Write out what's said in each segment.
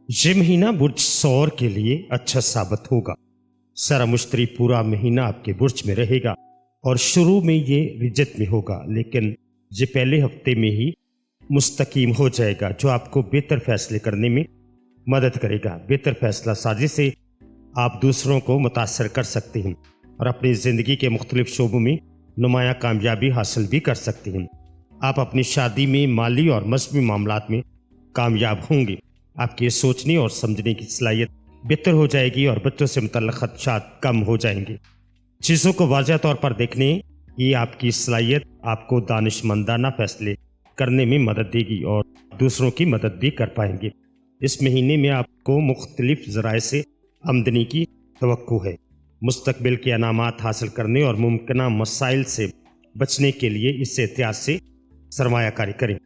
ये महीना बुर्ज सौर के लिए अच्छा साबित होगा। सारा मुश्तरी पूरा महीना आपके बुर्ज में रहेगा और शुरू में ये रिजत में होगा, लेकिन ये पहले हफ्ते में ही मुस्तकीम हो जाएगा, जो आपको बेहतर फैसले करने में मदद करेगा। बेहतर फैसला साजी से आप दूसरों को मुतासर कर सकते हैं और अपनी ज़िंदगी के मुख्तलिफ शोबों में नुमाया कामयाबी हासिल भी कर सकते हैं। आप अपनी शादी में, माली और मजहबी मामलात में कामयाब होंगे। आपकी सोचने और समझने की सलाहियत बेहतर हो जाएगी और बच्चों से मुतल्लिक़ खदशात कम हो जाएंगे। चीज़ों को वाज़ह तौर पर देखने की आपकी सलाहियत आपको दानिशमंदाना फैसले करने में मदद देगी और दूसरों की मदद भी कर पाएंगे। इस महीने में आपको मुख्तलिफ ज़राए से आमदनी की तवक्को है। मुस्तकबिल के अनामात हासिल करने और मुमकिन मसाइल से बचने के लिए इस एहतियात से सरमायाकारी करें।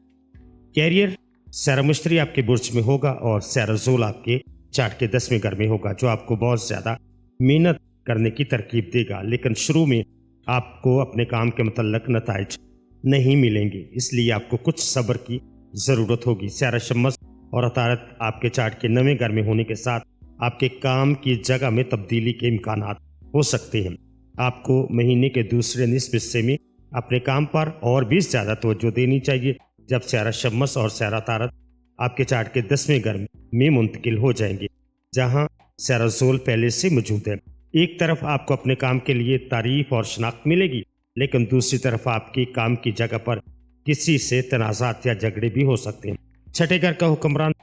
कैरियर, सैरा मुश्तरी आपके बुर्ज में होगा और सैरा ज़ोल आपके चार्ट के 10वें घर में होगा, जो आपको बहुत ज़्यादा मेहनत करने की तरकीब देगा, लेकिन शुरू में आपको अपने काम के मुतल्लिक़ नताइज नहीं मिलेंगे, इसलिए आपको कुछ सब्र की ज़रूरत होगी। सैरा शम्स और अतारत आपके चार्ट के 9वें घर में होने के साथ आपके काम की जगह में तब्दीली के इम्कानात हो सकते हैं। आपको महीने के दूसरे निस्फ हिस्से में अपने काम पर और भी ज़्यादा तवज्जो देनी चाहिए, जब सैरा शम्स और सैरा तारत आपके चार्ट के 10वें घर में मुंतकिल हो जाएंगे, जहां सैरा ज़ोल पहले से मौजूद है। एक तरफ आपको अपने काम के लिए तारीफ और शनाख्त मिलेगी, लेकिन दूसरी तरफ आपकी काम की जगह पर किसी से तनाज़ात या झगड़े भी हो सकते हैं। छठे घर का हुक्मरान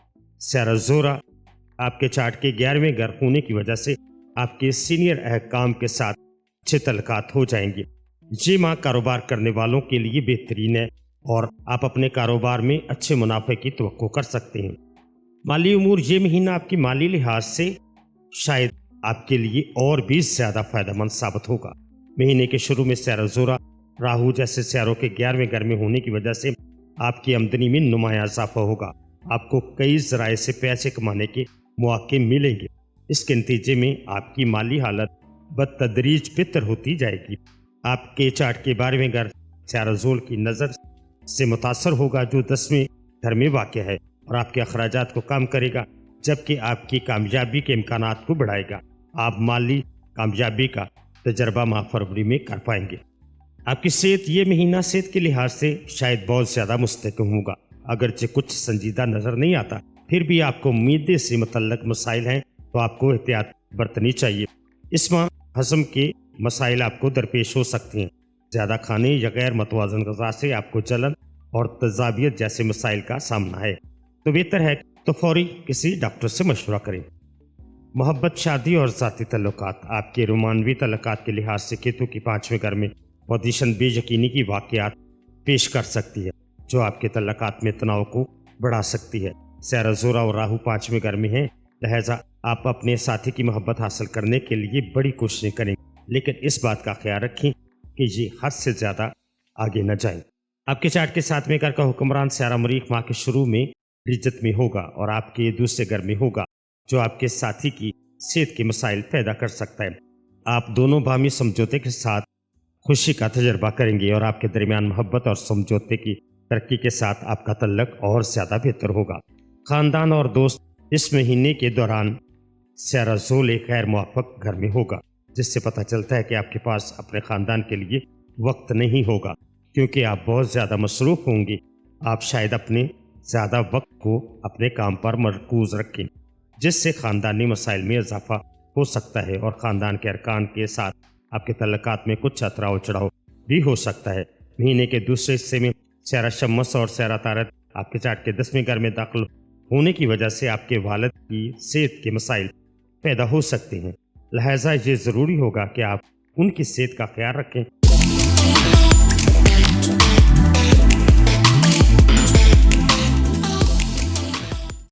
सैरा ज़ोरा आपके चार्ट के 11वें घर होने की वजह से आपके सीनियर अहकाम के साथ अच्छे तल्लुकात हो जाएंगे। ये माह कारोबार करने वालों के लिए बेहतरीन है और आप अपने कारोबार में अच्छे मुनाफे की तवक्को कर सकते हैं। माली उमूर, ये महीना आपकी माली लिहाज से शायद आपके लिए और भी ज़्यादा फ़ायदेमंद साबित होगा। महीने के शुरू में सैरा ज़ोरा राहु जैसे सैरों के 11वें घर में होने की वजह से आपकी आमदनी में नुमाया इजाफा होगा। आपको कई ज़राए से पैसे कमाने के मौके मिलेंगे। इसके नतीजे में आपकी माली हालत बतदरीज बेहतर होती जाएगी। आपके चार्ट के 12वें घर सैरा ज़ोल की नज़र से मुतासर होगा, जो 10वें घर में वाक़ है और आपके अखराजात को कम करेगा, जबकि आपकी कामयाबी के इम्कानात को बढ़ाएगा। आप माली कामयाबी का तजर्बा माह फरवरी में कर पाएंगे। आपकी सेहत, ये महीना सेहत के लिहाज से शायद बहुत ज़्यादा मुस्तहकम होगा। अगरचे कुछ संजीदा नज़र नहीं आता, फिर भी आपको उम्मीदें से मुतल्लक मसाइल हैं, तो आपको एहतियात बरतनी चाहिए। इस माह हज़म के मसाइल आपको दरपेश हो सकते हैं। ज़्यादा खाने या गैर मतवाज़न ग़िज़ा से आपको जलन और तज़ाबियत जैसे मसाइल का सामना है, तो बेहतर है तो फौरी किसी डॉक्टर से मशवरा करें। मोहब्बत, शादी और ज़ाती तल्लुकात, आपके रोमानवी तल्लुकात के लिहाज से केतु की 5वें घर में पोजीशन बेयकीनी की वाक़यात पेश कर सकती है, जो आपके तल्लुकात में तनाव को बढ़ा सकती है। सैरा ज़ोरा और राहु 5वें घर में हैं, लिहाजा आप अपने साथी की मोहब्बत हासिल करने के लिए बड़ी कोशिशें करें, लेकिन इस बात का ख्याल रखें कि ये हद से ज़्यादा आगे न जाए। आपके चार्ट के 7वें घर का हुक्मरान सैरा मरीख माह के शुरू में रिजत में होगा और आपके दूसरे घर में होगा, जो आपके साथी की सेहत के मसाइल पैदा कर सकता है। आप दोनों बाहमी समझौते के साथ खुशी का तजर्बा करेंगे और आपके दरमियान मोहब्बत और समझौते की तरक्की के साथ आपका तल्लक और ज़्यादा बेहतर होगा। ख़ानदान और दोस्त, इस महीने के दौरान सैरा ज़ोल एक गैर मुवाफ़क़ घर में होगा, जिससे पता चलता है कि आपके पास अपने ख़ानदान के लिए वक्त नहीं होगा, क्योंकि आप बहुत ज़्यादा मसरूफ़ होंगे। आप शायद अपने ज़्यादा वक्त को अपने काम पर मरकूज़ रखें, जिससे ख़ानदानी मसाइल में इजाफा हो सकता है और ख़ानदान के अरकान के साथ आपके तल्लुकात में कुछ अतराव चढ़ाव भी हो सकता है। महीने के दूसरे हिस्से में सैरा शम्स और सैरा तारत आपके चार्ट के 10वें घर में दाखिल होने की वजह से आपके वालिद की सेहत के मसाइल पैदा हो सकते हैं, लिहाजा ये ज़रूरी होगा कि आप उनकी सेहत का ख्याल रखें